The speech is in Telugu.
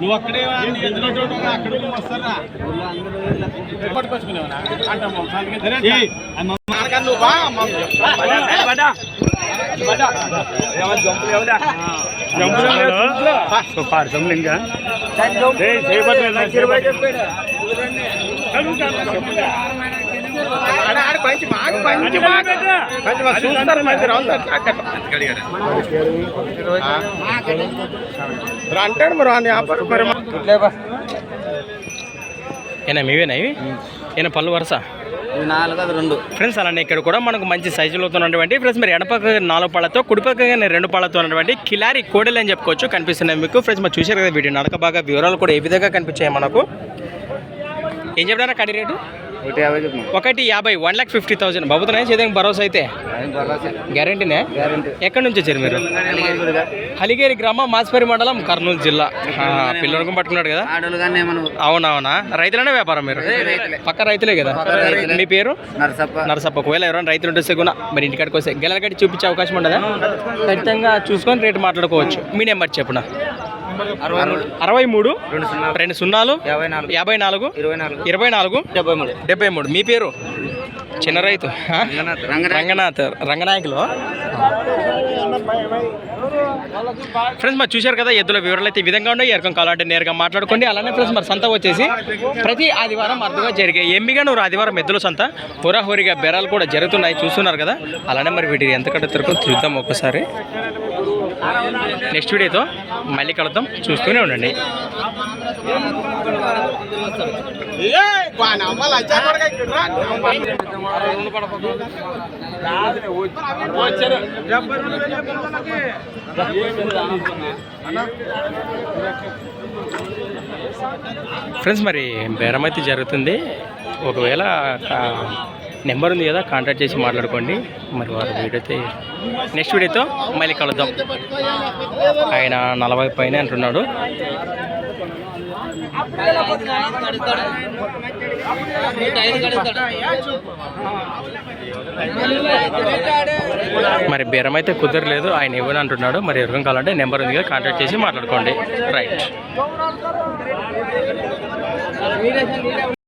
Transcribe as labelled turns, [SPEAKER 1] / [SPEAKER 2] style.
[SPEAKER 1] నువ్వు అక్కడే అక్కడ వస్తారా పట్టుకొచ్చుకునేవా అంటాడు మరి
[SPEAKER 2] ఏనా మీవేనా ఇవి ఏనా పళ్ళు వరుస
[SPEAKER 3] 4 అది 2
[SPEAKER 2] ఫ్రెండ్స్. అలానే ఇక్కడ కూడా మనకు మంచి సైజులో ఉన్నటువంటి ఫ్రెండ్స్ మీరు ఎడపక్క 4 పళ్ళతో కుడిపక్క 2 పళ్ళతో ఉన్నటువంటి కిలారి కోడలు అని చెప్పుకోవచ్చు కనిపిస్తున్నాయి మీకు ఫ్రెండ్స్. మరి చూసారు కదా వీడియో నడక బాగా వివరాలు కూడా ఏ విధంగా కనిపించాయి మనకు. ఏం చెప్పినా కడి రేటు 150 1,50,000 బాబుతున్నాయి చేద్దాం భరోసా అయితే గ్యారంటీనే. ఎక్కడి నుంచి వచ్చారు మీరు? హలిగేరి గ్రామం మాస్పరి మండలం కర్నూలు జిల్లా. పిల్లలకు పట్టుకున్నాడు కదా. అవునవునా రైతులనే వ్యాపారం మీరు? పక్క రైతులే కదా. మీ పేరు? నరసప్ప. ఒకవేళ ఎవరైనా రైతులు ఉంటే కూడా మరి ఇంటికాడికి వస్తే గెలల కట్టి చూపించే అవకాశం ఉండదా? ఖచ్చితంగా చూసుకొని రేటు మాట్లాడుకోవచ్చు. మీ నెంబర్ చెప్పున 63 20 54 24 73. మీ పేరు? చిన్న రైతు రంగనాయకులు. ఫ్రెండ్స్ మరి చూశారు కదా ఎద్దుల వివరాలు అయితే ఈ విధంగా ఉన్నాయి. ఎరకం కావాలంటే నేరుగా మాట్లాడుకోండి. అలానే ఫ్రెండ్స్ మరి సంత వచ్చేసి ప్రతి ఆదివారం అర్థంగా జరిగాయి. ఎమ్మిగా నువ్వు ఆదివారం ఎద్దుల సంత హోరాహోరీగా బేరాలు కూడా జరుగుతున్నాయి చూస్తున్నారు కదా. అలానే మరి వీటికి ఎంత కట్టుతారో చూద్దాం ఒక్కసారి. నెక్స్ట్ వీడియోతో మళ్ళీ కలుద్దాం, చూస్తూనే ఉండండి. ఫ్రెండ్స్ మరి బేరం అయితే జరుగుతుంది. ఒకవేళ నెంబర్ ఉంది కదా కాంటాక్ట్ చేసి మాట్లాడుకోండి. మరి వారు వీడియోతో నెక్స్ట్ వీడియోతో మళ్ళీ కలుద్దాం. ఆయన 40 పైన అంటున్నాడు. మరి బేరం అయితే కుదరలేదు, ఆయన ఇవ్వని అంటున్నాడు. మరి ఎవరికం కావాలంటే నెంబర్ ఉంది కదా కాంటాక్ట్ చేసి మాట్లాడుకోండి. రైట్.